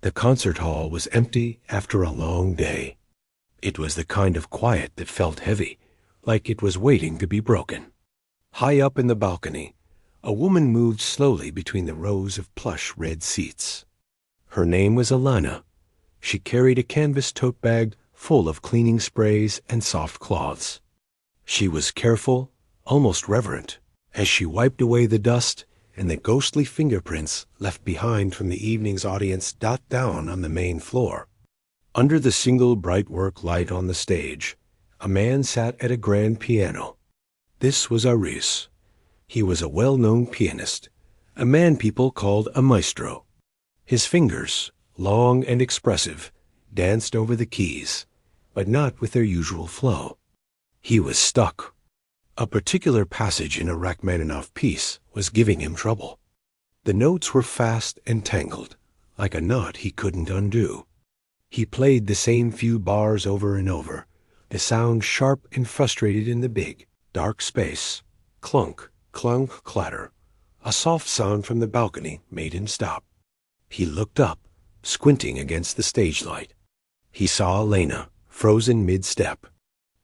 The concert hall was empty after a long day. It was the kind of quiet that felt heavy, like it was waiting to be broken. High up in the balcony, a woman moved slowly between the rows of plush red seats. Her name was Alana. She carried a canvas tote bag full of cleaning sprays and soft cloths. She was careful, almost reverent, as she wiped away the dust and the ghostly fingerprints left behind from the evening's audience dot down on the main floor. Under the single bright work light on the stage, a man sat at a grand piano. This was Aris. He was a well-known pianist, a man people called a maestro. His fingers, long and expressive, danced over the keys, but not with their usual flow. He was stuck. A particular passage in a Rachmaninoff piece was giving him trouble. The notes were fast and tangled, like a knot he couldn't undo. He played the same few bars over and over, the sound sharp and frustrated in the big, dark space. Clunk, clunk, clatter. A soft sound from the balcony made him stop. He looked up, squinting against the stage light. He saw Elena, frozen mid-step.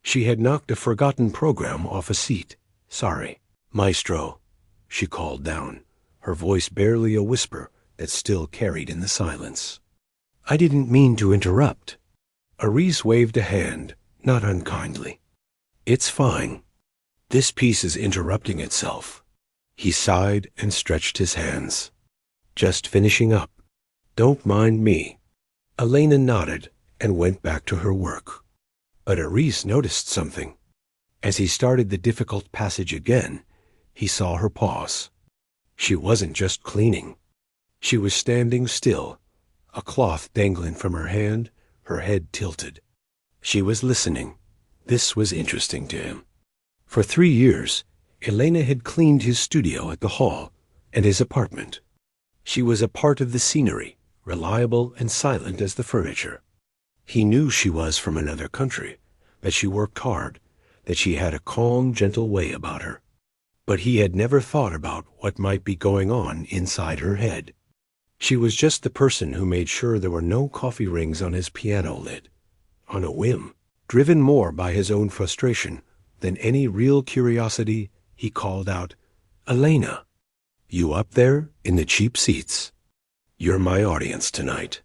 She had knocked a forgotten program off a seat. "Sorry, Maestro," she called down, her voice barely a whisper that still carried in the silence. "I didn't mean to interrupt." Aris waved a hand, not unkindly. "It's fine. This piece is interrupting itself." He sighed and stretched his hands. "Just finishing up. Don't mind me." Elena nodded and went back to her work. But Aris noticed something. As he started the difficult passage again, he saw her pause. She wasn't just cleaning. She was standing still, a cloth dangling from her hand, her head tilted. She was listening. This was interesting to him. For 3 years, Elena had cleaned his studio at the hall and his apartment. She was a part of the scenery, reliable and silent as the furniture. He knew she was from another country, that she worked hard, that she had a calm, gentle way about her. But he had never thought about what might be going on inside her head. She was just the person who made sure there were no coffee rings on his piano lid. On a whim, driven more by his own frustration than any real curiosity, he called out, "Elena, you up there in the cheap seats? You're my audience tonight.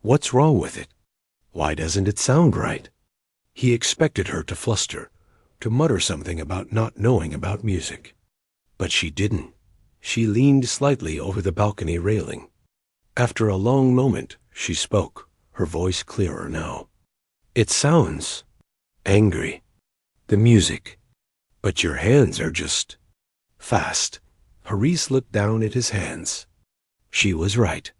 What's wrong with it? Why doesn't it sound right?" He expected her to fluster, to mutter something about not knowing about music. But she didn't. She leaned slightly over the balcony railing. After a long moment, she spoke, her voice clearer now. "It sounds angry, the music, but your hands are just fast." Aris looked down at his hands. She was right.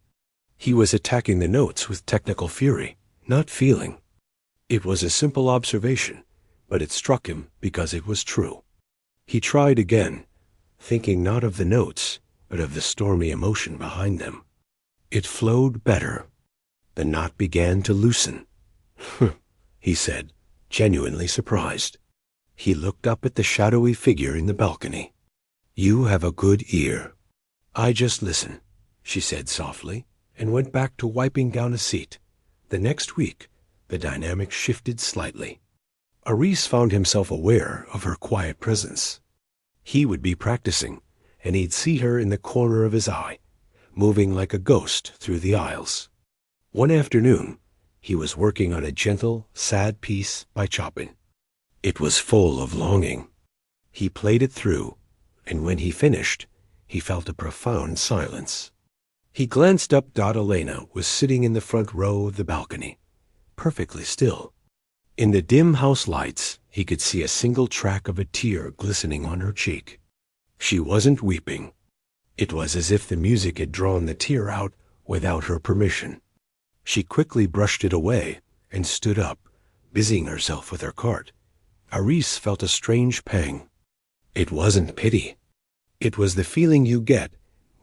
He was attacking the notes with technical fury, not feeling. It was a simple observation, but it struck him because it was true. He tried again, thinking not of the notes, but of the stormy emotion behind them. It flowed better. The knot began to loosen. "Humph," he said, genuinely surprised. He looked up at the shadowy figure in the balcony. "You have a good ear." "I just listen," she said softly, and went back to wiping down a seat. The next week, the dynamic shifted slightly. Aris found himself aware of her quiet presence. He would be practicing, and he'd see her in the corner of his eye, moving like a ghost through the aisles. One afternoon, he was working on a gentle, sad piece by Chopin. It was full of longing. He played it through, and when he finished, he felt a profound silence. He glanced up. Elena was sitting in the front row of the balcony, perfectly still. In the dim house lights, he could see a single track of a tear glistening on her cheek. She wasn't weeping. It was as if the music had drawn the tear out without her permission. She quickly brushed it away and stood up, busying herself with her cart. Aris felt a strange pang. It wasn't pity. It was the feeling you get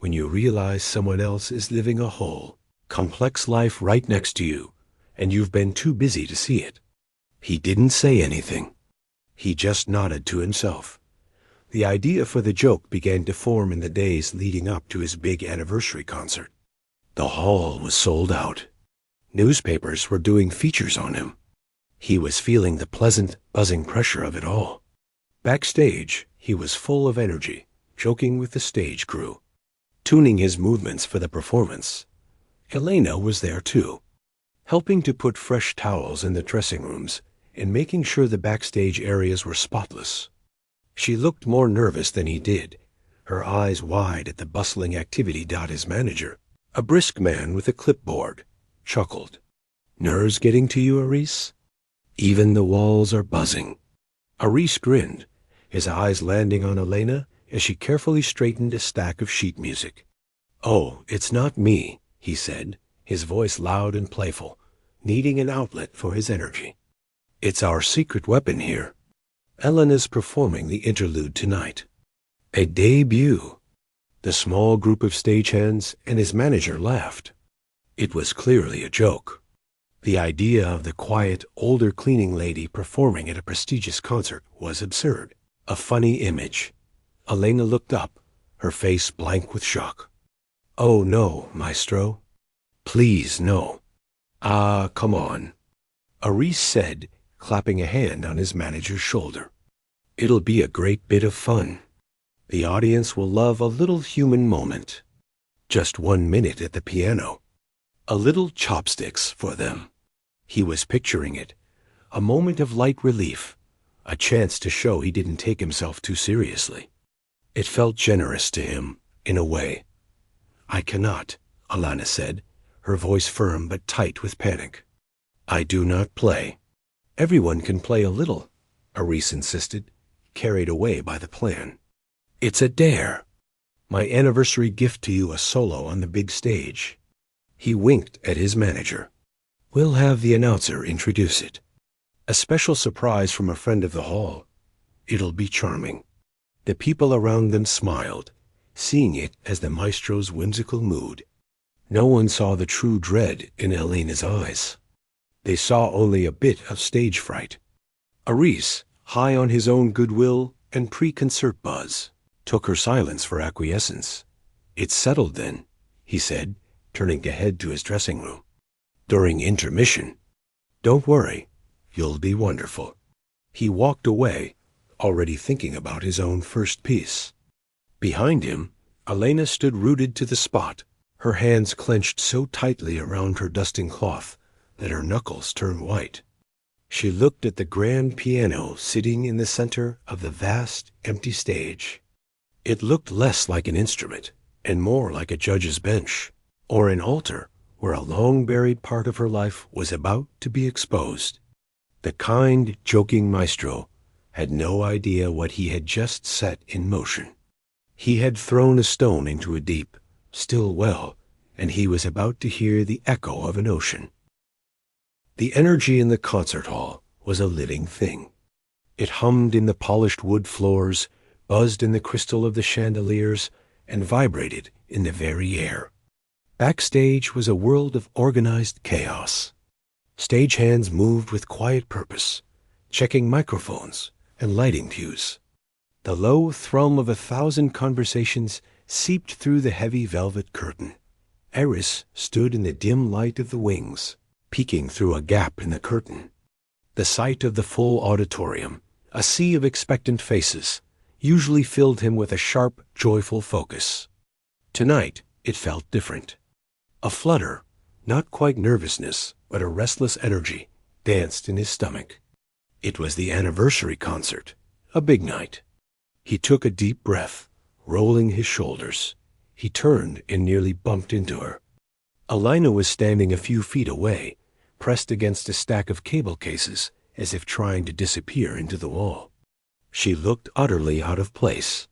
when you realize someone else is living a whole, complex life right next to you, and you've been too busy to see it. He didn't say anything. He just nodded to himself. The idea for the joke began to form in the days leading up to his big anniversary concert. The hall was sold out. Newspapers were doing features on him. He was feeling the pleasant, buzzing pressure of it all. Backstage, he was full of energy, joking with the stage crew, tuning his movements for the performance. Elena was there too, helping to put fresh towels in the dressing rooms and making sure the backstage areas were spotless. She looked more nervous than he did, her eyes wide at the bustling activity. His manager, a brisk man with a clipboard, chuckled. "Nerves getting to you, Aris? Even the walls are buzzing." Aris grinned, his eyes landing on Elena as she carefully straightened a stack of sheet music. "Oh, it's not me," he said, his voice loud and playful, needing an outlet for his energy. "It's our secret weapon here. Elena's performing the interlude tonight. A debut." The small group of stagehands and his manager laughed. It was clearly a joke. The idea of the quiet, older cleaning lady performing at a prestigious concert was absurd, a funny image. Elena looked up, her face blank with shock. "Oh no, maestro. Please, no." "Ah, come on," Aris said, clapping a hand on his manager's shoulder. "It'll be a great bit of fun. The audience will love a little human moment. Just 1 minute at the piano. A little chopsticks for them." He was picturing it, a moment of light relief, a chance to show he didn't take himself too seriously. It felt generous to him, in a way. "I cannot," Alana said, her voice firm but tight with panic. "I do not play." "Everyone can play a little," Aris insisted, carried away by the plan. "It's a dare. My anniversary gift to you, a solo on the big stage." He winked at his manager. "We'll have the announcer introduce it. A special surprise from a friend of the hall. It'll be charming." The people around them smiled, seeing it as the maestro's whimsical mood. No one saw the true dread in Elena's eyes. They saw only a bit of stage fright. Aris, high on his own goodwill and pre-concert buzz, took her silence for acquiescence. "It's settled then," he said, turning to head to his dressing room. "During intermission. Don't worry, you'll be wonderful." He walked away, already thinking about his own first piece. Behind him, Elena stood rooted to the spot, her hands clenched so tightly around her dusting cloth that her knuckles turned white. She looked at the grand piano sitting in the center of the vast, empty stage. It looked less like an instrument and more like a judge's bench, or an altar where a long-buried part of her life was about to be exposed. The kind, joking maestro had no idea what he had just set in motion. He had thrown a stone into a deep, still well, and he was about to hear the echo of an ocean. The energy in the concert hall was a living thing. It hummed in the polished wood floors, buzzed in the crystal of the chandeliers, and vibrated in the very air. Backstage was a world of organized chaos. Stagehands moved with quiet purpose, checking microphones and lighting cues. The low thrum of 1,000 conversations seeped through the heavy velvet curtain. Eris stood in the dim light of the wings, peeking through a gap in the curtain. The sight of the full auditorium, a sea of expectant faces, usually filled him with a sharp, joyful focus. Tonight, it felt different. A flutter, not quite nervousness, but a restless energy, danced in his stomach. It was the anniversary concert, a big night. He took a deep breath, rolling his shoulders. He turned and nearly bumped into her. Elena was standing a few feet away, pressed against a stack of cable cases, as if trying to disappear into the wall. She looked utterly out of place.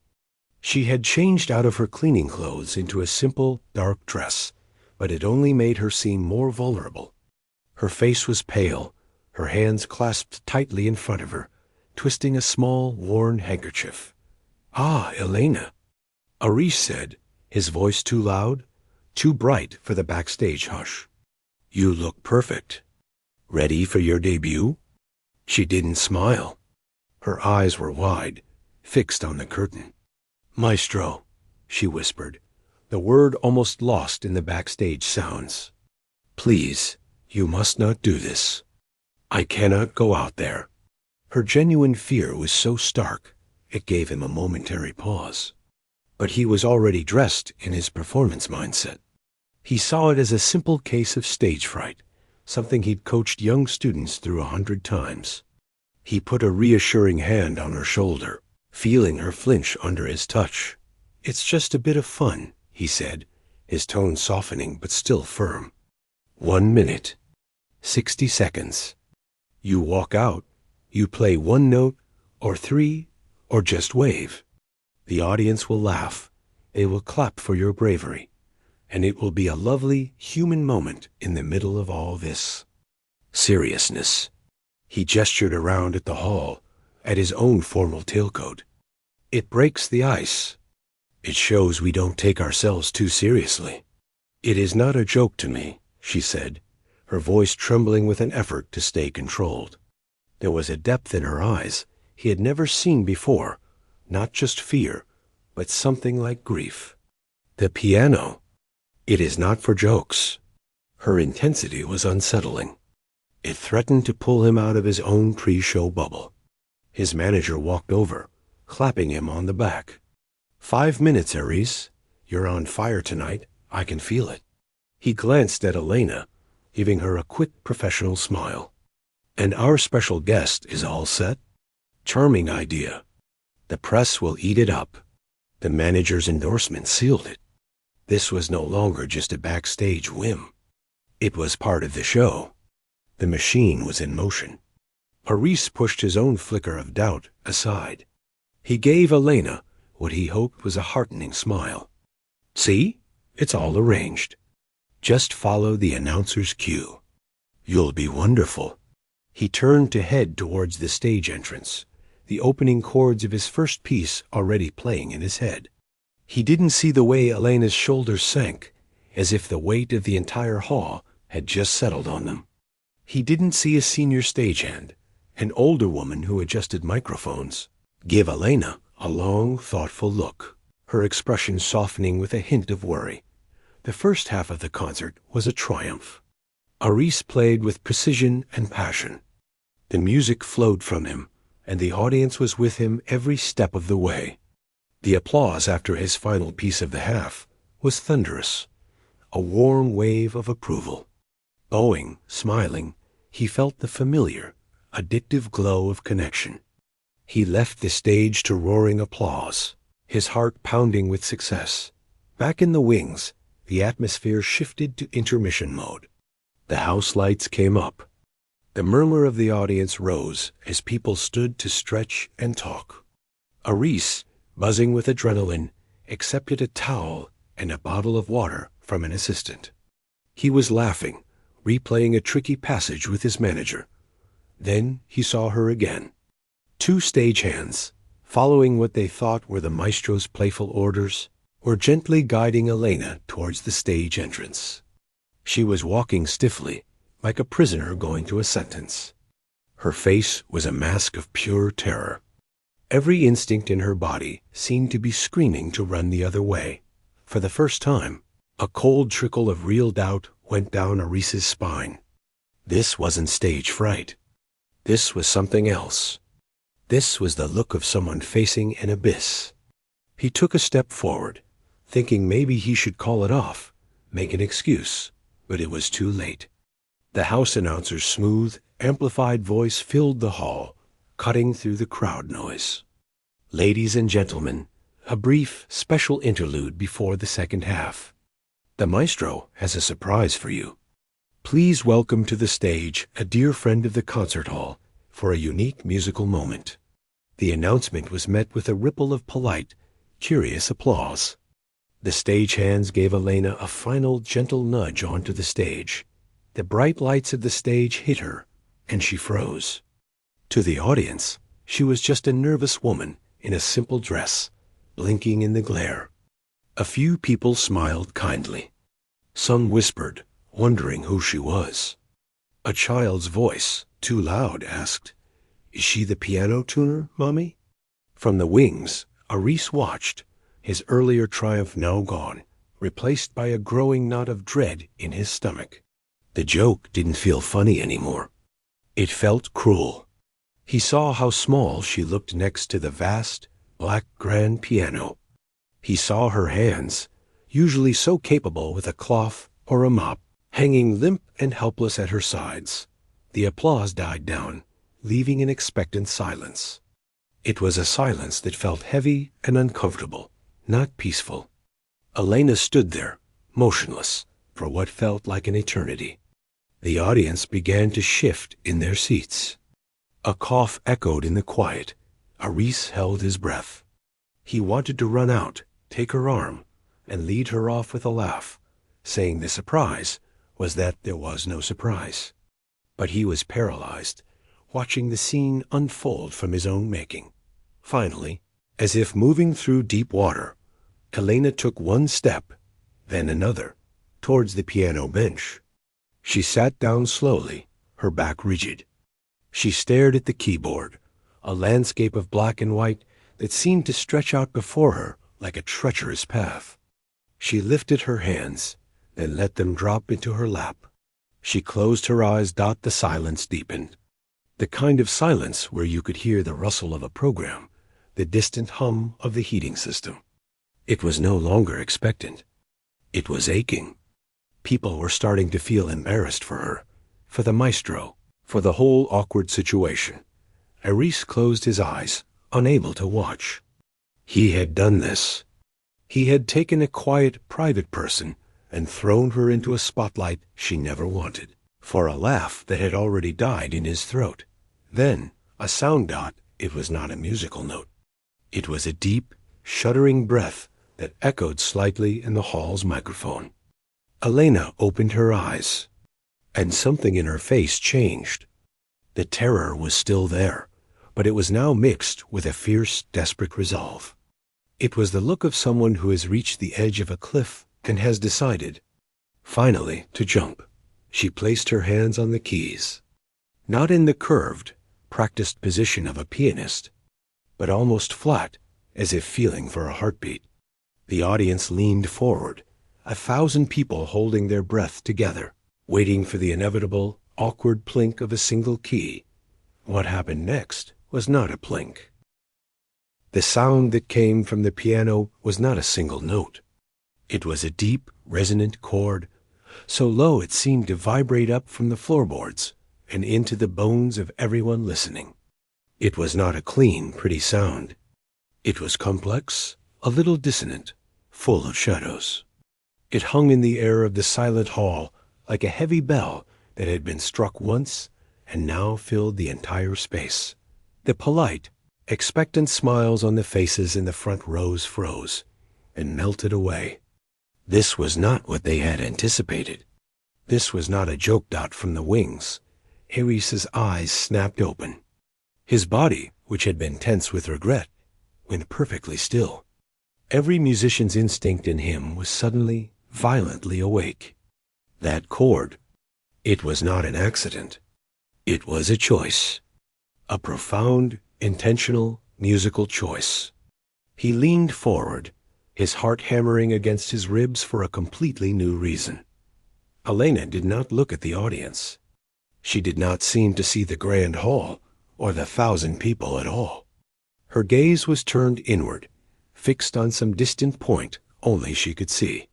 She had changed out of her cleaning clothes into a simple, dark dress, but it only made her seem more vulnerable. Her face was pale, her hands clasped tightly in front of her, twisting a small, worn handkerchief. "Ah, Elena," Aris said, his voice too loud, too bright for the backstage hush. "You look perfect. Ready for your debut?" She didn't smile. Her eyes were wide, fixed on the curtain. "Maestro," she whispered, the word almost lost in the backstage sounds. "Please, you must not do this. I cannot go out there." Her genuine fear was so stark, it gave him a momentary pause. But he was already dressed in his performance mindset. He saw it as a simple case of stage fright, something he'd coached young students through 100 times. He put a reassuring hand on her shoulder, feeling her flinch under his touch. "It's just a bit of fun," he said, his tone softening but still firm. 1 minute. 60 seconds. You walk out, you play 1 note, or 3, or just wave. The audience will laugh. They will clap for your bravery. And it will be a lovely, human moment in the middle of all this seriousness. He gestured around at the hall, at his own formal tailcoat. "It breaks the ice. It shows we don't take ourselves too seriously." "It is not a joke to me," she said, her voice trembling with an effort to stay controlled. There was a depth in her eyes he had never seen before, not just fear, but something like grief. "The piano. It is not for jokes." Her intensity was unsettling. It threatened to pull him out of his own pre-show bubble. His manager walked over, clapping him on the back. 5 minutes, Aris. You're on fire tonight. I can feel it. He glanced at Elena, giving her a quick professional smile. "And our special guest is all set?" "Charming idea. The press will eat it up." The manager's endorsement sealed it. This was no longer just a backstage whim. It was part of the show. The machine was in motion. Aris pushed his own flicker of doubt aside. He gave Elena what he hoped was a heartening smile. "See? It's all arranged. Just follow the announcer's cue. You'll be wonderful." He turned to head towards the stage entrance, the opening chords of his first piece already playing in his head. He didn't see the way Elena's shoulders sank, as if the weight of the entire hall had just settled on them. He didn't see a senior stagehand, an older woman who adjusted microphones, give Elena a long, thoughtful look, her expression softening with a hint of worry. The first half of the concert was a triumph. Aris played with precision and passion. The music flowed from him, and the audience was with him every step of the way. The applause after his final piece of the half was thunderous, a warm wave of approval. Bowing, smiling, he felt the familiar, addictive glow of connection. He left the stage to roaring applause, his heart pounding with success. Back in the wings, the atmosphere shifted to intermission mode. The house lights came up. The murmur of the audience rose as people stood to stretch and talk. Aris, buzzing with adrenaline, accepted a towel and a bottle of water from an assistant. He was laughing, replaying a tricky passage with his manager. Then he saw her again. 2 stagehands, following what they thought were the maestro's playful orders, were gently guiding Elena towards the stage entrance. She was walking stiffly, like a prisoner going to a sentence. Her face was a mask of pure terror. Every instinct in her body seemed to be screaming to run the other way. For the first time, a cold trickle of real doubt went down Aris's spine. This wasn't stage fright. This was something else. This was the look of someone facing an abyss. He took a step forward, thinking maybe he should call it off, make an excuse, but it was too late. The house announcer's smooth, amplified voice filled the hall, cutting through the crowd noise. "Ladies and gentlemen, a brief, special interlude before the second half. The maestro has a surprise for you. Please welcome to the stage a dear friend of the concert hall for a unique musical moment." The announcement was met with a ripple of polite, curious applause. The stagehands gave Elena a final gentle nudge onto the stage. The bright lights of the stage hit her, and she froze. To the audience, she was just a nervous woman in a simple dress, blinking in the glare. A few people smiled kindly. Some whispered, wondering who she was. A child's voice, too loud, asked, "Is she the piano tuner, Mommy?" From the wings, Aris watched, his earlier triumph now gone, replaced by a growing knot of dread in his stomach. The joke didn't feel funny anymore. It felt cruel. He saw how small she looked next to the vast, black grand piano. He saw her hands, usually so capable with a cloth or a mop, hanging limp and helpless at her sides. The applause died down, leaving an expectant silence. It was a silence that felt heavy and uncomfortable, not peaceful. Elena stood there, motionless, for what felt like an eternity. The audience began to shift in their seats. A cough echoed in the quiet. Aris held his breath. He wanted to run out, take her arm, and lead her off with a laugh, saying the surprise was that there was no surprise. But he was paralyzed, watching the scene unfold from his own making. Finally, as if moving through deep water, Elena took one step, then another, towards the piano bench. She sat down slowly, her back rigid. She stared at the keyboard, a landscape of black and white that seemed to stretch out before her like a treacherous path. She lifted her hands, then let them drop into her lap. She closed her eyes. The silence deepened. The kind of silence where you could hear the rustle of a program, the distant hum of the heating system. It was no longer expectant. It was aching. People were starting to feel embarrassed for her, for the maestro, for the whole awkward situation. Aris closed his eyes, unable to watch. He had done this. He had taken a quiet, private person and thrown her into a spotlight she never wanted, for a laugh that had already died in his throat. Then, a sound dot. It was not a musical note. It was a deep, shuddering breath that echoed slightly in the hall's microphone. Elena opened her eyes, and something in her face changed. The terror was still there, but it was now mixed with a fierce, desperate resolve. It was the look of someone who has reached the edge of a cliff and has decided, finally, to jump. She placed her hands on the keys, not in the curved, practiced position of a pianist, but almost flat, as if feeling for a heartbeat. The audience leaned forward, 1,000 people holding their breath together, waiting for the inevitable, awkward plink of a single key. What happened next was not a plink. The sound that came from the piano was not a single note. It was a deep, resonant chord, so low it seemed to vibrate up from the floorboards and into the bones of everyone listening. It was not a clean, pretty sound. It was complex, a little dissonant, full of shadows. It hung in the air of the silent hall like a heavy bell that had been struck once and now filled the entire space. The polite, expectant smiles on the faces in the front rows froze and melted away. This was not what they had anticipated. This was not a joke dot from the wings. Aris's eyes snapped open. His body, which had been tense with regret, went perfectly still. Every musician's instinct in him was suddenly, violently awake. That chord, it was not an accident. It was a choice. A profound, intentional, musical choice. He leaned forward, his heart hammering against his ribs for a completely new reason. Elena did not look at the audience. She did not seem to see the grand hall or the 1,000 people at all. Her gaze was turned inward, fixed on some distant point only she could see.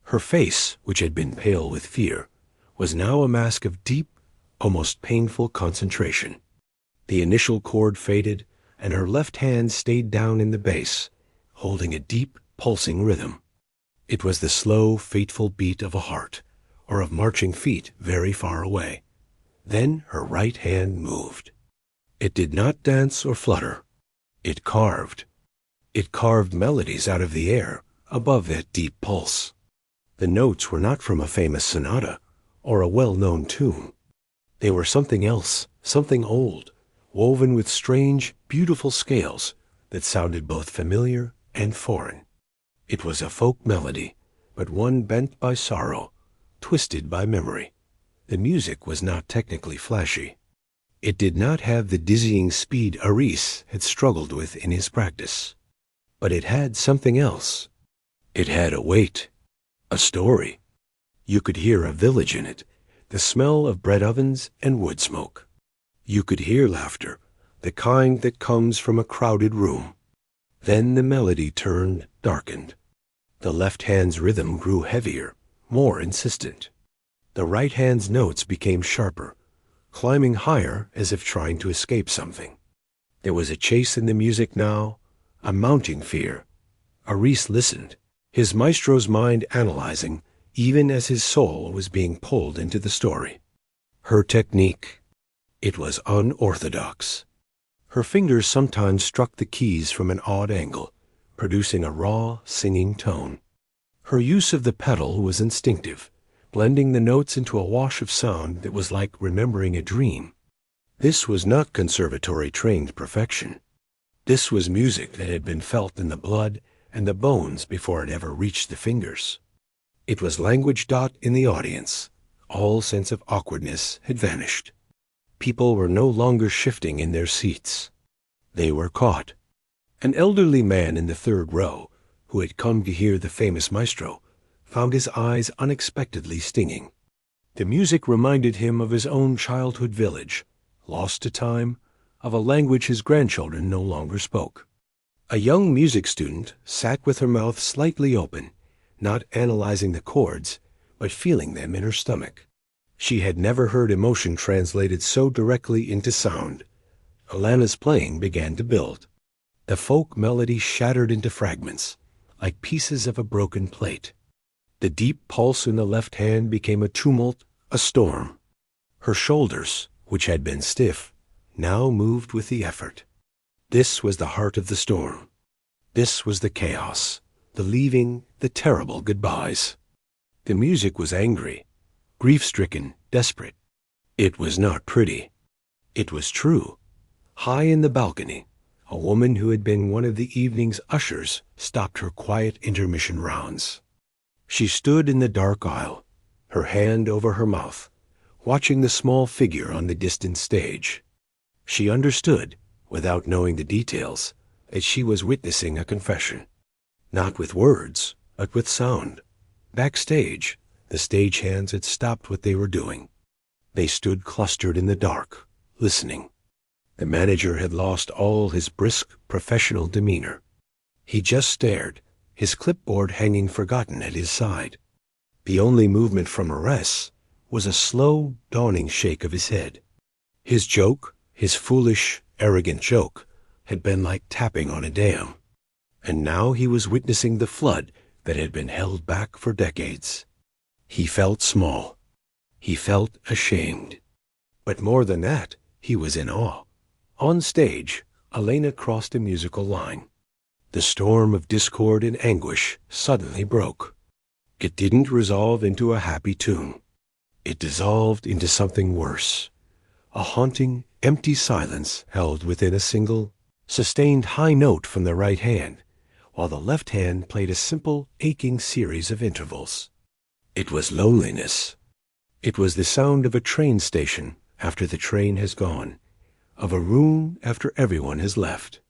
Her face, which had been pale with fear, was now a mask of deep, almost painful concentration. The initial chord faded, and her left hand stayed down in the bass, holding a deep, pulsing rhythm. It was the slow, fateful beat of a heart, or of marching feet very far away. Then her right hand moved. It did not dance or flutter. It carved. It carved melodies out of the air above that deep pulse. The notes were not from a famous sonata or a well-known tune. They were something else, something old, woven with strange, beautiful scales that sounded both familiar and foreign. It was a folk melody, but one bent by sorrow, twisted by memory. The music was not technically flashy. It did not have the dizzying speed Aris had struggled with in his practice. But it had something else. It had a weight. A story. You could hear a village in it, the smell of bread ovens and wood smoke. You could hear laughter, the kind that comes from a crowded room. Then the melody turned, darkened. The left hand's rhythm grew heavier, more insistent. The right hand's notes became sharper, climbing higher as if trying to escape something. There was a chase in the music now, a mounting fear. Aris listened, his maestro's mind analyzing, even as his soul was being pulled into the story. Her technique. It was unorthodox. Her fingers sometimes struck the keys from an odd angle, producing a raw, singing tone. Her use of the pedal was instinctive, blending the notes into a wash of sound that was like remembering a dream. This was not conservatory-trained perfection. This was music that had been felt in the blood and the bones before it ever reached the fingers. It was language. In the audience, all sense of awkwardness had vanished. People were no longer shifting in their seats. They were caught. An elderly man in the third row, who had come to hear the famous maestro, found his eyes unexpectedly stinging. The music reminded him of his own childhood village, lost to time, of a language his grandchildren no longer spoke. A young music student sat with her mouth slightly open, not analyzing the chords, but feeling them in her stomach. She had never heard emotion translated so directly into sound. Alana's playing began to build. The folk melody shattered into fragments, like pieces of a broken plate. The deep pulse in the left hand became a tumult, a storm. Her shoulders, which had been stiff, now moved with the effort. This was the heart of the storm. This was the chaos, the leaving, the terrible goodbyes. The music was angry, grief-stricken, desperate. It was not pretty. It was true. High in the balcony, a woman who had been one of the evening's ushers stopped her quiet intermission rounds. She stood in the dark aisle, her hand over her mouth, watching the small figure on the distant stage. She understood, without knowing the details, that she was witnessing a confession. Not with words, but with sound. Backstage, the stagehands had stopped what they were doing. They stood clustered in the dark, listening. The manager had lost all his brisk, professional demeanor. He just stared, his clipboard hanging forgotten at his side. The only movement from Aris was a slow, dawning shake of his head. His joke, his foolish, arrogant joke, had been like tapping on a dam. And now he was witnessing the flood that had been held back for decades. He felt small. He felt ashamed. But more than that, he was in awe. On stage, Elena crossed a musical line. The storm of discord and anguish suddenly broke. It didn't resolve into a happy tune. It dissolved into something worse. A haunting, empty silence held within a single, sustained high note from the right hand, while the left hand played a simple, aching series of intervals. It was loneliness. It was the sound of a train station after the train has gone, of a room after everyone has left.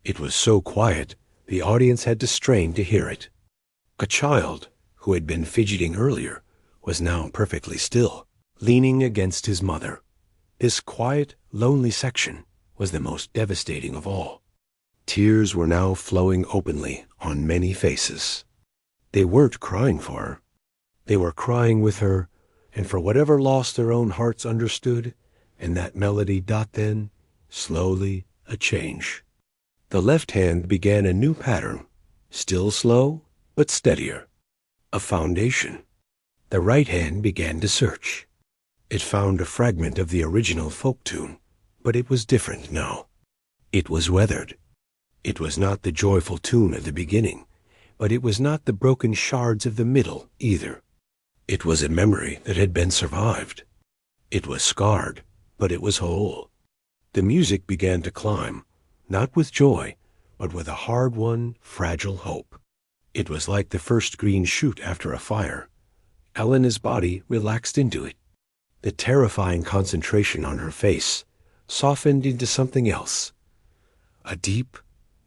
It was so quiet, the audience had to strain to hear it. A child, who had been fidgeting earlier, was now perfectly still, leaning against his mother. This quiet, lonely section was the most devastating of all. Tears were now flowing openly on many faces. They weren't crying for her. They were crying with her, and for whatever loss their own hearts understood, and that melody. Then, slowly, a change. The left hand began a new pattern, still slow, but steadier. A foundation. The right hand began to search. It found a fragment of the original folk tune, but it was different now. It was weathered. It was not the joyful tune of the beginning, but it was not the broken shards of the middle either. It was a memory that had been survived. It was scarred, but it was whole. The music began to climb, not with joy, but with a hard-won, fragile hope. It was like the first green shoot after a fire. Elena's body relaxed into it. The terrifying concentration on her face softened into something else. A deep,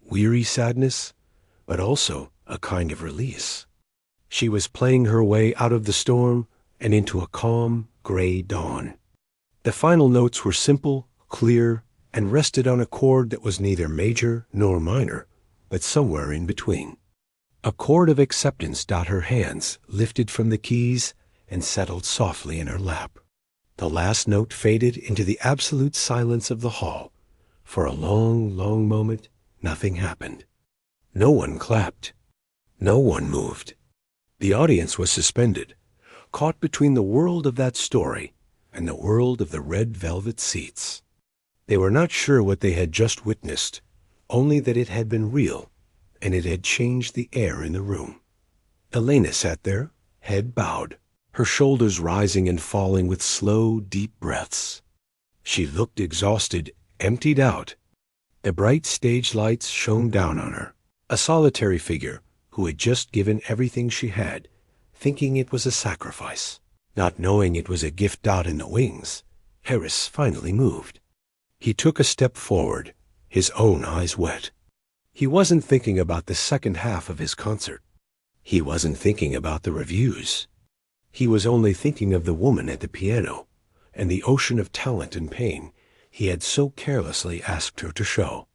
weary sadness, but also a kind of release. She was playing her way out of the storm and into a calm, gray dawn. The final notes were simple, clear, and rested on a chord that was neither major nor minor, but somewhere in between. A chord of acceptance. Her hands lifted from the keys and settled softly in her lap. The last note faded into the absolute silence of the hall. For a long, long moment, nothing happened. No one clapped. No one moved. The audience was suspended, caught between the world of that story and the world of the red velvet seats. They were not sure what they had just witnessed, only that it had been real, and it had changed the air in the room. Elena sat there, head bowed, her shoulders rising and falling with slow, deep breaths. She looked exhausted, emptied out. The bright stage lights shone down on her, a solitary figure who had just given everything she had, thinking it was a sacrifice, not knowing it was a gift out in the wings. Harris finally moved. He took a step forward, his own eyes wet. He wasn't thinking about the second half of his concert. He wasn't thinking about the reviews. He was only thinking of the woman at the piano and the ocean of talent and pain he had so carelessly asked her to show.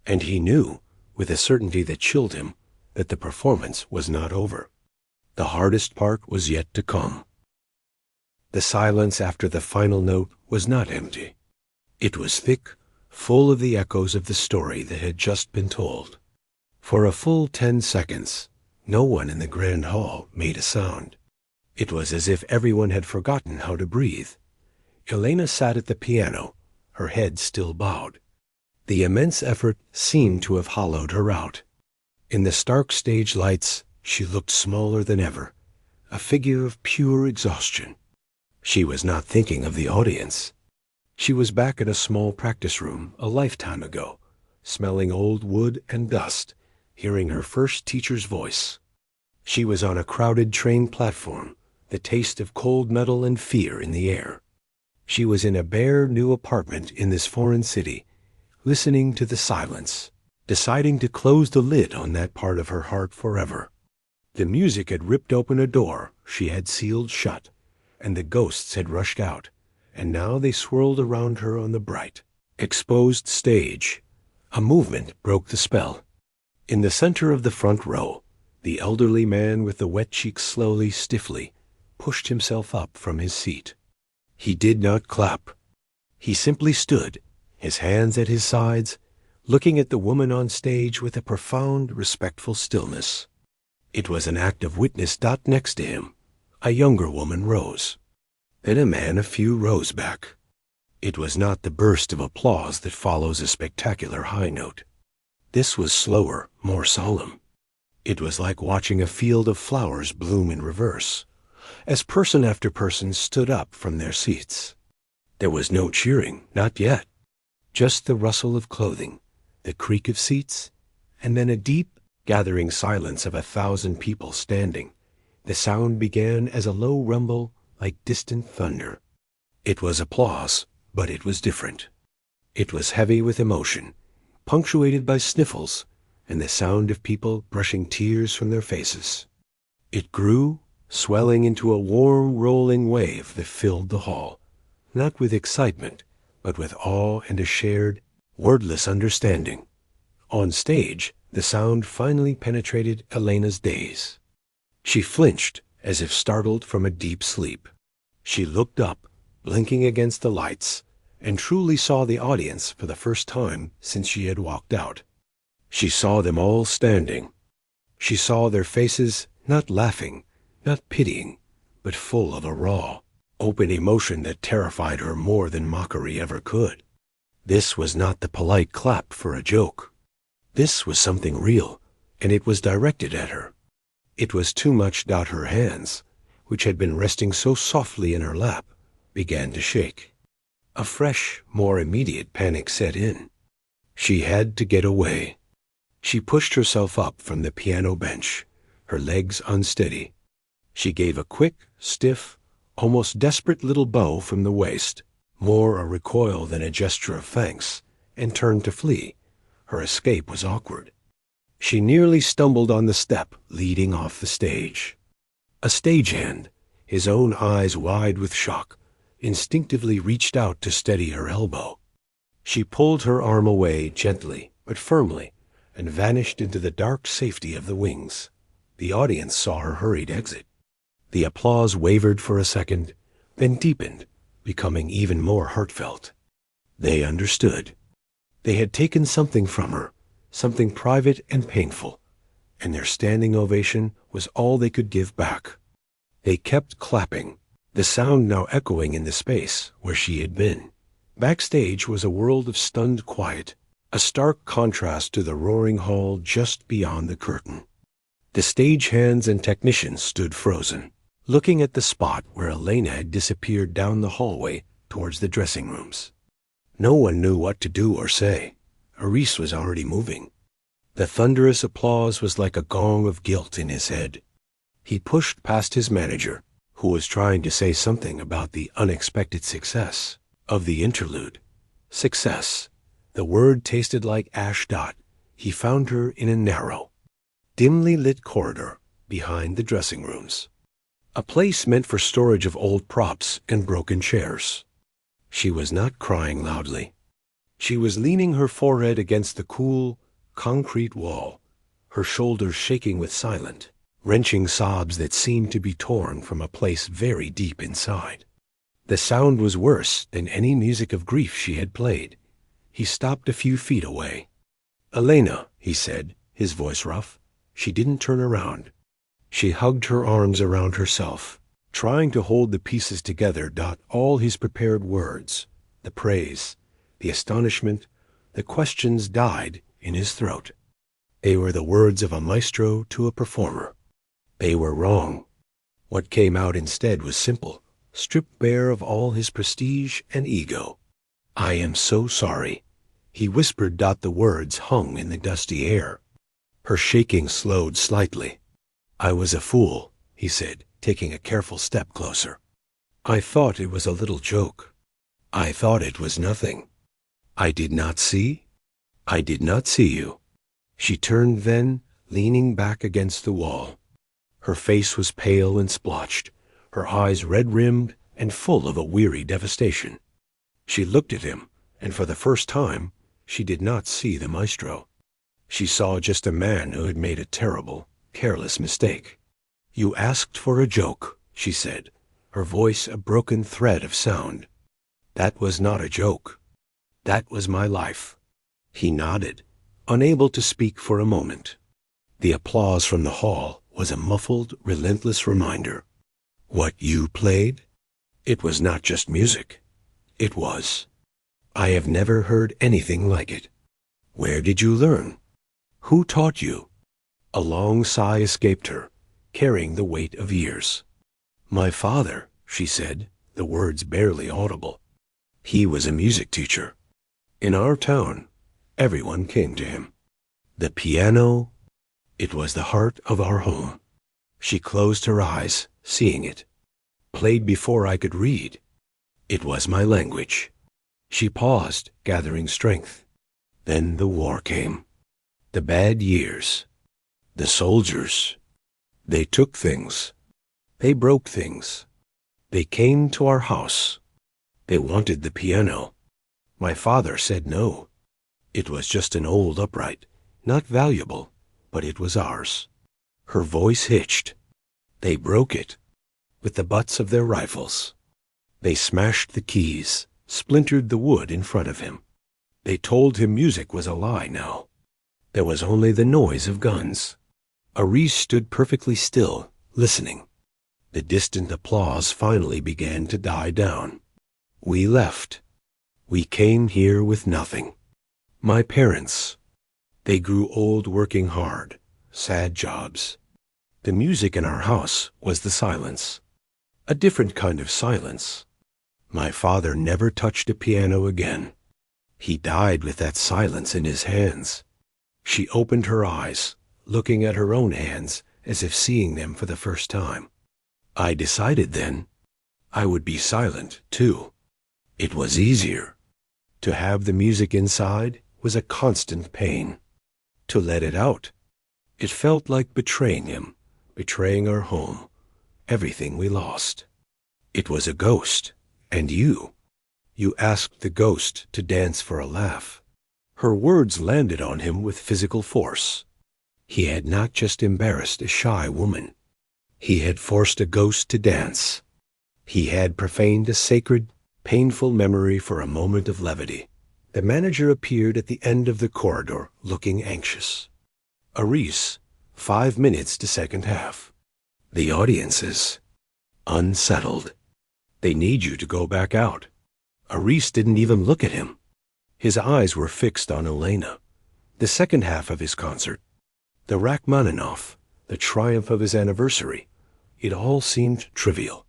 And he knew, with a certainty that chilled him, that the performance was not over. The hardest part was yet to come. The silence after the final note was not empty. It was thick, full of the echoes of the story that had just been told. For a full 10 seconds, no one in the grand hall made a sound. It was as if everyone had forgotten how to breathe. Elena sat at the piano, her head still bowed. The immense effort seemed to have hollowed her out. In the stark stage lights, she looked smaller than ever, a figure of pure exhaustion. She was not thinking of the audience. She was back in a small practice room a lifetime ago, smelling old wood and dust, hearing her first teacher's voice. She was on a crowded train platform, the taste of cold metal and fear in the air. She was in a bare, new apartment in this foreign city, listening to the silence, deciding to close the lid on that part of her heart forever. The music had ripped open a door she had sealed shut, and the ghosts had rushed out, and now they swirled around her on the bright, exposed stage. A movement broke the spell. In the center of the front row, the elderly man with the wet cheeks slowly, stiffly, pushed himself up from his seat. He did not clap. He simply stood, his hands at his sides, looking at the woman on stage with a profound, respectful stillness. It was an act of witness. Next to him, a younger woman rose. Then a man a few rows back. It was not the burst of applause that follows a spectacular high note. This was slower, more solemn. It was like watching a field of flowers bloom in reverse, as person after person stood up from their seats. There was no cheering, not yet. Just the rustle of clothing, the creak of seats, and then a deep, gathering silence of 1,000 people standing. The sound began as a low rumble like distant thunder. It was applause, but it was different. It was heavy with emotion, punctuated by sniffles and the sound of people brushing tears from their faces. It grew, swelling into a warm, rolling wave that filled the hall, not with excitement, but with awe and a shared, wordless understanding. On stage, the sound finally penetrated Elena's daze. She flinched as if startled from a deep sleep. She looked up, blinking against the lights, and truly saw the audience for the first time since she had walked out. She saw them all standing. She saw their faces not laughing, not pitying, but full of a raw, open emotion that terrified her more than mockery ever could. This was not the polite clap for a joke. This was something real, and it was directed at her. It was too much. Her hands, which had been resting so softly in her lap, began to shake. A fresh, more immediate panic set in. She had to get away. She pushed herself up from the piano bench, her legs unsteady. She gave a quick, stiff, almost desperate little bow from the waist, more a recoil than a gesture of thanks, and turned to flee. Her escape was awkward. She nearly stumbled on the step leading off the stage. A stagehand, his own eyes wide with shock, instinctively reached out to steady her elbow. She pulled her arm away gently but firmly and vanished into the dark safety of the wings. The audience saw her hurried exit. The applause wavered for a second, then deepened, becoming even more heartfelt. They understood. They had taken something from her, something private and painful, and their standing ovation was all they could give back. They kept clapping, the sound now echoing in the space where she had been. Backstage was a world of stunned quiet, a stark contrast to the roaring hall just beyond the curtain. The stagehands and technicians stood frozen, looking at the spot where Elena had disappeared down the hallway towards the dressing rooms. No one knew what to do or say. Aris was already moving. The thunderous applause was like a gong of guilt in his head. He pushed past his manager, who was trying to say something about the unexpected success of the interlude. Success. The word tasted like ashdot. He found her in a narrow, dimly lit corridor behind the dressing rooms, a place meant for storage of old props and broken chairs. She was not crying loudly. She was leaning her forehead against the cool, concrete wall, her shoulders shaking with silent, wrenching sobs that seemed to be torn from a place very deep inside. The sound was worse than any music of grief she had played. He stopped a few feet away. "Elena," he said, his voice rough. She didn't turn around. She hugged her arms around herself, trying to hold the pieces together. All his prepared words, the praise, the astonishment, the questions died in his throat. They were the words of a maestro to a performer. They were wrong. What came out instead was simple, stripped bare of all his prestige and ego. "I am so sorry," he whispered. The words hung in the dusty air. Her shaking slowed slightly. "I was a fool," he said, taking a careful step closer. "I thought it was a little joke. I thought it was nothing. I did not see you." She turned then, leaning back against the wall. Her face was pale and splotched, her eyes red-rimmed and full of a weary devastation. She looked at him, and for the first time, she did not see the maestro. She saw just a man who had made a terrible, careless mistake. "You asked for a joke," she said, her voice a broken thread of sound. "That was not a joke. That was my life." He nodded, unable to speak for a moment. The applause from the hall was a muffled, relentless reminder. What you played? It was not just music. It was. I have never heard anything like it. Where did you learn? Who taught you? A long sigh escaped her, carrying the weight of years. "My father," she said, the words barely audible. "He was a music teacher. In our town, everyone came to him. The piano, it was the heart of our home." She closed her eyes, seeing it. "Played before I could read. It was my language." She paused, gathering strength. Then the war came. The bad years. The soldiers. They took things. They broke things. They came to our house. They wanted the piano. My father said no. It was just an old upright, not valuable, but it was ours. Her voice hitched. They broke it with the butts of their rifles. They smashed the keys, splintered the wood in front of him. They told him music was a lie now. There was only the noise of guns. Aris stood perfectly still, listening. The distant applause finally began to die down. We left. We came here with nothing. My parents, they grew old working hard, sad jobs. The music in our house was the silence. A different kind of silence. My father never touched a piano again. He died with that silence in his hands. She opened her eyes, looking at her own hands as if seeing them for the first time. I decided then I would be silent, too. It was easier. To have the music inside was a constant pain. To let it out, it felt like betraying him, betraying our home, everything we lost. It was a ghost, and you asked the ghost to dance for a laugh. Her words landed on him with physical force. He had not just embarrassed a shy woman. He had forced a ghost to dance. He had profaned a sacred, painful memory for a moment of levity. The manager appeared at the end of the corridor, looking anxious. Aris, 5 minutes to second half. The audience is unsettled. They need you to go back out. Aris didn't even look at him. His eyes were fixed on Elena. The second half of his concert, the Rachmaninoff, the triumph of his anniversary, it all seemed trivial.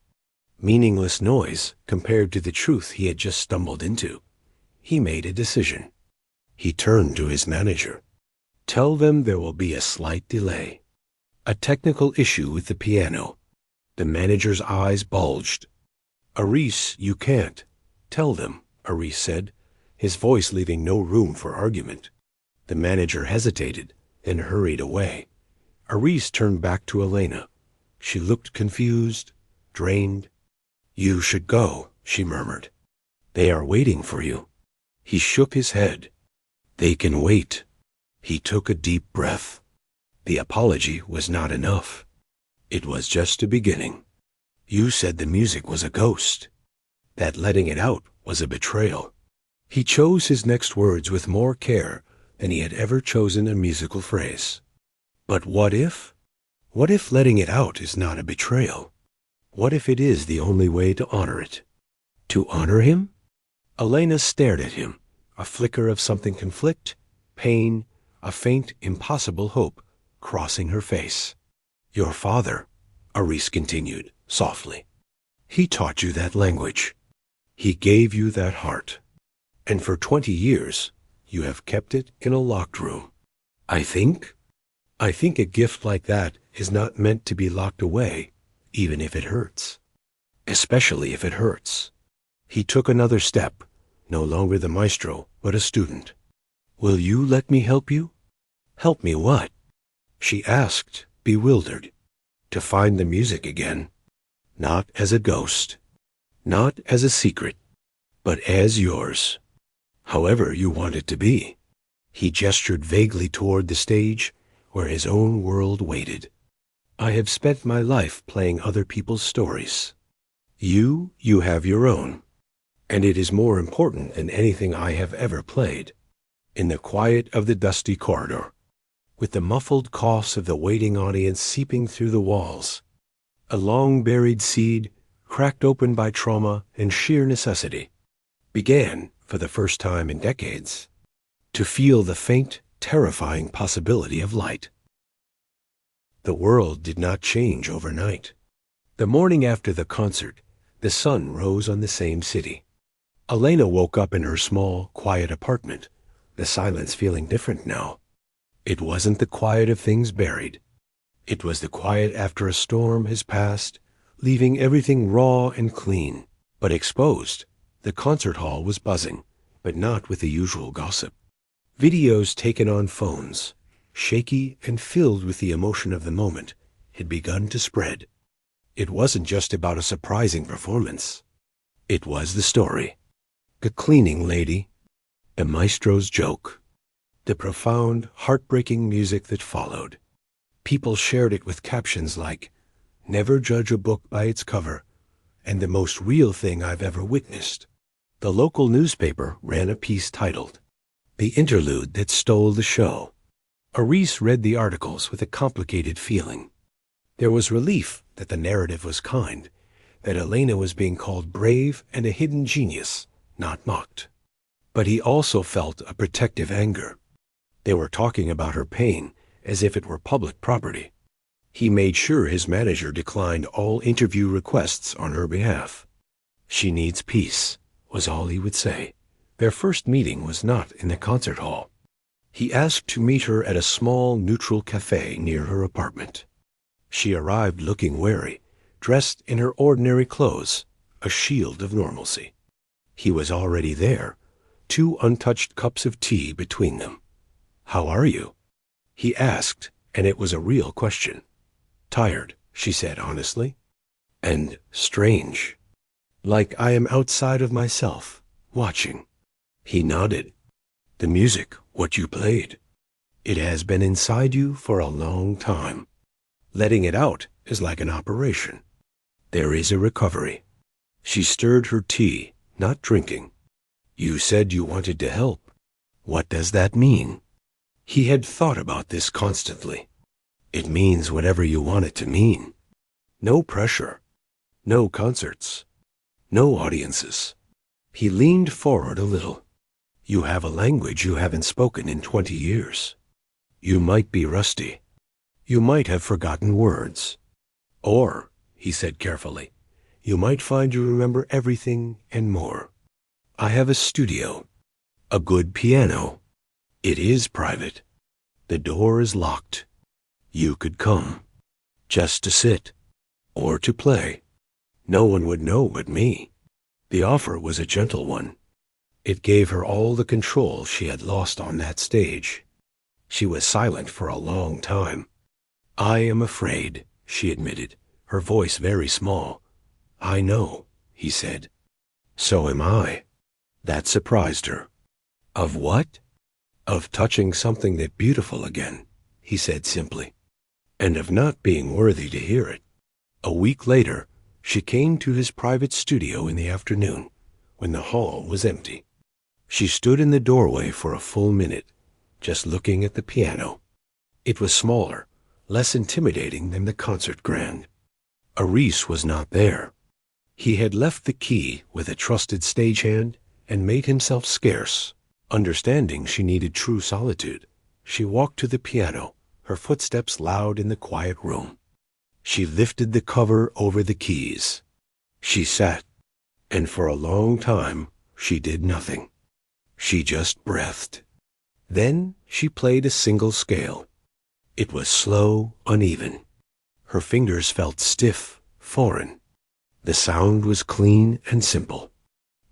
Meaningless noise compared to the truth he had just stumbled into. He made a decision. He turned to his manager. Tell them there will be a slight delay. A technical issue with the piano. The manager's eyes bulged. Aris, you can't. Tell them, Aris said, his voice leaving no room for argument. The manager hesitated, then hurried away. Aris turned back to Elena. She looked confused, drained. You should go, she murmured. They are waiting for you. He shook his head. They can wait. He took a deep breath. The apology was not enough. It was just a beginning. You said the music was a ghost. That letting it out was a betrayal. He chose his next words with more care than he had ever chosen a musical phrase. But what if? What if letting it out is not a betrayal? What if it is the only way to honor it? To honor him? Elena stared at him, a flicker of something conflict, pain, a faint, impossible hope crossing her face. Your father, Aris continued, softly. He taught you that language. He gave you that heart. And for 20 years, you have kept it in a locked room. I think a gift like that is not meant to be locked away, even if it hurts. Especially if it hurts. He took another step, no longer the maestro, but a student. Will you let me help you? Help me what? She asked, bewildered. To find the music again. Not as a ghost. Not as a secret. But as yours. However you want it to be. He gestured vaguely toward the stage where his own world waited. I have spent my life playing other people's stories. You have your own. And it is more important than anything I have ever played. In the quiet of the dusty corridor, with the muffled coughs of the waiting audience seeping through the walls, a long-buried seed, cracked open by trauma and sheer necessity, began, for the first time in decades, to feel the faint, terrifying possibility of light. The world did not change overnight. The morning after the concert, the sun rose on the same city. Elena woke up in her small, quiet apartment, the silence feeling different now. It wasn't the quiet of things buried. It was the quiet after a storm has passed, leaving everything raw and clean, but exposed. The concert hall was buzzing, but not with the usual gossip. Videos taken on phones, shaky and filled with the emotion of the moment, had begun to spread. It wasn't just about a surprising performance. It was the story. The cleaning lady, the maestro's joke, the profound, heartbreaking music that followed. People shared it with captions like, "Never judge a book by its cover," and "the most real thing I've ever witnessed." The local newspaper ran a piece titled, "The Interlude That Stole the Show." Aris read the articles with a complicated feeling. There was relief that the narrative was kind, that Elena was being called brave and a hidden genius, not mocked. But he also felt a protective anger. They were talking about her pain as if it were public property. He made sure his manager declined all interview requests on her behalf. She needs peace, was all he would say. Their first meeting was not in the concert hall. He asked to meet her at a small, neutral cafe near her apartment. She arrived looking wary, dressed in her ordinary clothes, a shield of normalcy. He was already there, 2 untouched cups of tea between them. "How are you?" he asked, and it was a real question. "Tired," she said honestly. and strange, like I am outside of myself, watching. He nodded. The music, what you played, it has been inside you for a long time. Letting it out is like an operation. There is a recovery. She stirred her tea, not drinking. You said you wanted to help. What does that mean? He had thought about this constantly. It means whatever you want it to mean. No pressure. No concerts. No audiences. He leaned forward a little. You have a language you haven't spoken in 20 years. You might be rusty. You might have forgotten words. Or, he said carefully, you might find you remember everything and more. I have a studio. A good piano. It is private. The door is locked. You could come. Just to sit. Or to play. No one would know but me. The offer was a gentle one. It gave her all the control she had lost on that stage. She was silent for a long time. I am afraid, she admitted, her voice very small. I know, he said. So am I. That surprised her. Of what? Of touching something that beautiful again, he said simply, and of not being worthy to hear it. A week later, she came to his private studio in the afternoon, when the hall was empty. She stood in the doorway for a full minute, just looking at the piano. It was smaller, less intimidating than the concert grand. Aris was not there. He had left the key with a trusted stagehand and made himself scarce. Understanding she needed true solitude, she walked to the piano, her footsteps loud in the quiet room. She lifted the cover over the keys. She sat, and for a long time she did nothing. She just breathed. Then she played a single scale. It was slow, uneven. Her fingers felt stiff, foreign. The sound was clean and simple.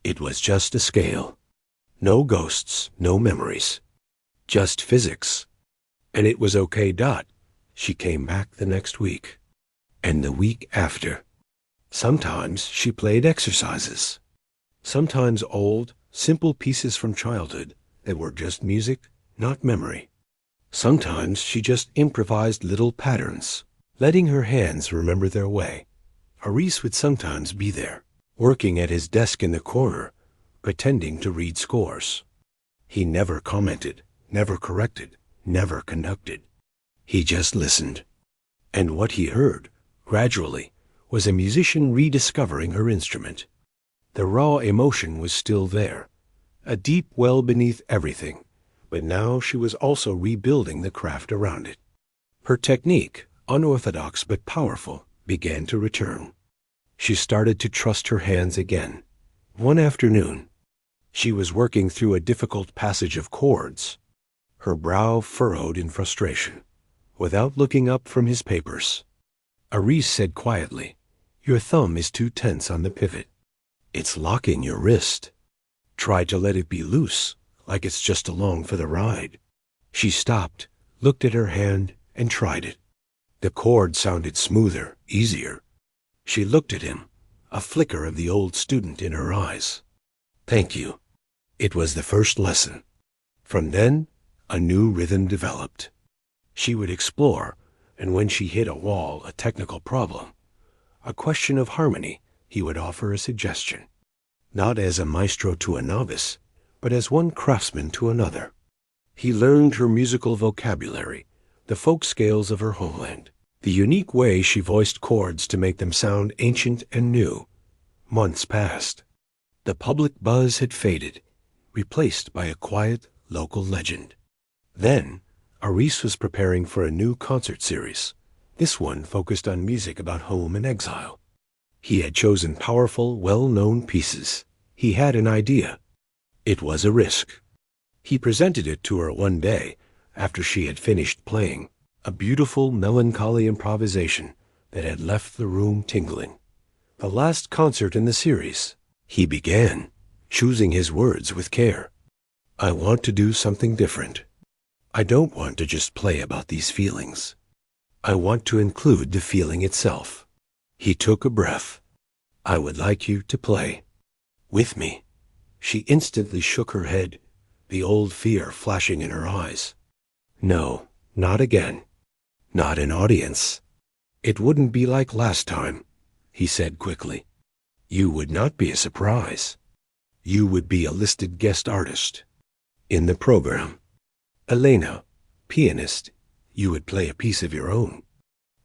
It was just a scale. No ghosts, no memories. Just physics. And it was okay. She came back the next week. And the week after. Sometimes she played exercises. Sometimes old, simple pieces from childhood that were just music, not memory. Sometimes she just improvised little patterns, letting her hands remember their way. Aris would sometimes be there, working at his desk in the corner, pretending to read scores. He never commented, never corrected, never conducted. He just listened. And what he heard, gradually, was a musician rediscovering her instrument. The raw emotion was still there, a deep well beneath everything, but now she was also rebuilding the craft around it. Her technique, unorthodox but powerful, began to return. She started to trust her hands again. One afternoon, she was working through a difficult passage of chords, her brow furrowed in frustration, without looking up from his papers. Aris said quietly, "Your thumb is too tense on the pivot. It's locking your wrist. Try to let it be loose, like it's just along for the ride." She stopped, looked at her hand, and tried it. The chord sounded smoother, easier. She looked at him, a flicker of the old student in her eyes. "Thank you." It was the first lesson. From then, a new rhythm developed. She would explore, and when she hit a wall, a technical problem, a question of harmony, he would offer a suggestion, not as a maestro to a novice, but as one craftsman to another. He learned her musical vocabulary, the folk scales of her homeland, the unique way she voiced chords to make them sound ancient and new. Months passed. The public buzz had faded, replaced by a quiet local legend. Then, Aris was preparing for a new concert series. This one focused on music about home and exile. He had chosen powerful, well-known pieces. He had an idea. It was a risk. He presented it to her one day after she had finished playing, a beautiful, melancholy improvisation that had left the room tingling. The last concert in the series. He began, choosing his words with care. "I want to do something different. I don't want to just play about these feelings. I want to include the feeling itself. He took a breath. I would like you to play. With me. She instantly shook her head, the old fear flashing in her eyes. No, not again. Not an audience. It wouldn't be like last time, he said quickly. You would not be a surprise. You would be a listed guest artist. In the program. Elena, pianist, you would play a piece of your own.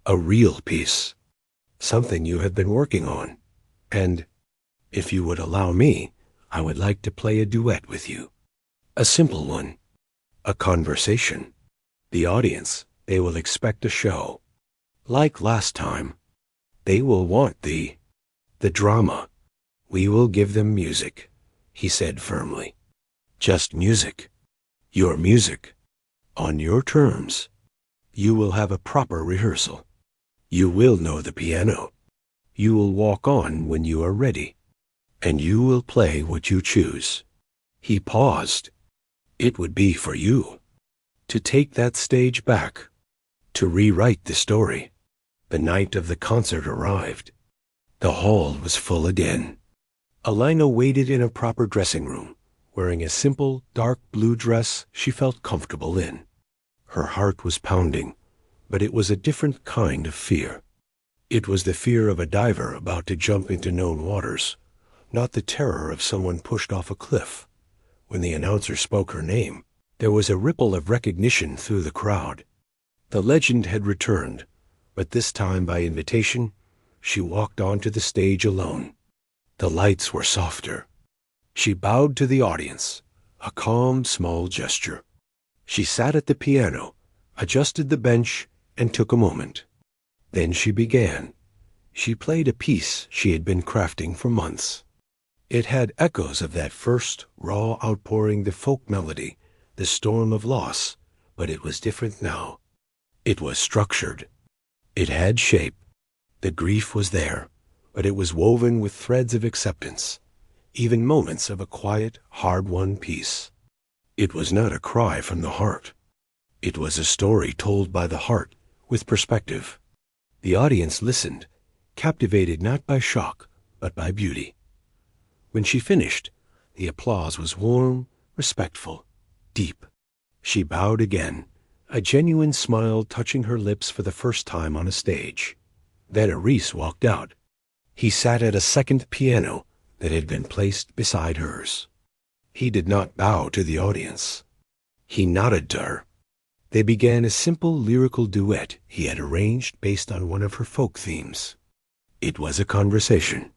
A real piece. Something you have been working on. And, if you would allow me, I would like to play a duet with you. A simple one. A conversation. The audience, they will expect a show. Like last time. They will want the drama. We will give them music, he said firmly. Just music. Your music. On your terms. You will have a proper rehearsal. You will know the piano. You will walk on when you are ready. And you will play what you choose. He paused. It would be for you. To take that stage back. To rewrite the story. The night of the concert arrived. The hall was full again. Elena waited in a proper dressing room, wearing a simple, dark blue dress she felt comfortable in. Her heart was pounding, but it was a different kind of fear. It was the fear of a diver about to jump into known waters, not the terror of someone pushed off a cliff. When the announcer spoke her name, there was a ripple of recognition through the crowd. The legend had returned, but this time by invitation, she walked onto the stage alone. The lights were softer. She bowed to the audience, a calm, small gesture. She sat at the piano, adjusted the bench, and took a moment. Then she began. She played a piece she had been crafting for months. It had echoes of that first, raw outpouring, the folk melody, the storm of loss, but it was different now. It was structured. It had shape. The grief was there, but it was woven with threads of acceptance, even moments of a quiet, hard-won peace. It was not a cry from the heart. It was a story told by the heart, with perspective. The audience listened, captivated not by shock, but by beauty. When she finished, the applause was warm, respectful, deep. She bowed again, a genuine smile touching her lips for the first time on a stage. Then Aris walked out. He sat at a second piano that had been placed beside hers. He did not bow to the audience. He nodded to her. They began a simple lyrical duet he had arranged based on one of her folk themes. It was a conversation.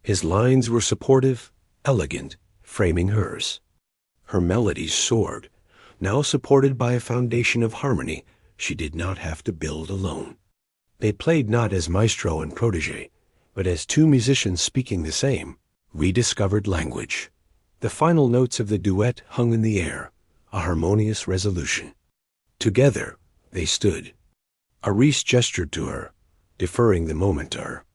His lines were supportive, elegant, framing hers. Her melodies soared, now supported by a foundation of harmony she did not have to build alone. They played not as maestro and protege, but as two musicians speaking the same, rediscovered language. The final notes of the duet hung in the air, a harmonious resolution. Together, they stood. Aris gestured to her, deferring the moment to her.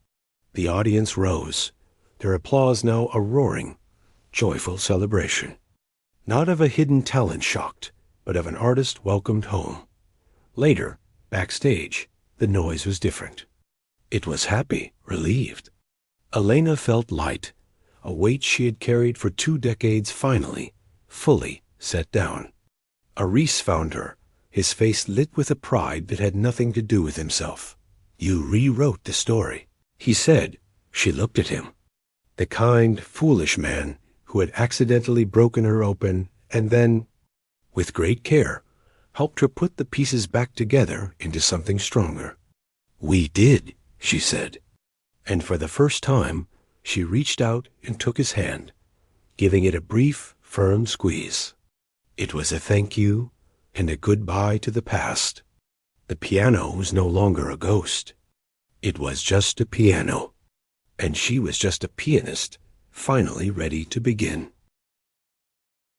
The audience rose, their applause now a roaring, joyful celebration. Not of a hidden talent shocked, but of an artist welcomed home. Later, backstage, the noise was different. It was happy, relieved. Elena felt light, a weight she had carried for 2 decades finally, fully set down. Aris found her, his face lit with a pride that had nothing to do with himself. You rewrote the story, he said. She looked at him. The kind, foolish man who had accidentally broken her open and then, with great care, helped her put the pieces back together into something stronger. We did, she said. And for the first time, she reached out and took his hand, giving it a brief, firm squeeze. It was a thank you and a goodbye to the past. The piano was no longer a ghost. It was just a piano, and she was just a pianist, finally ready to begin.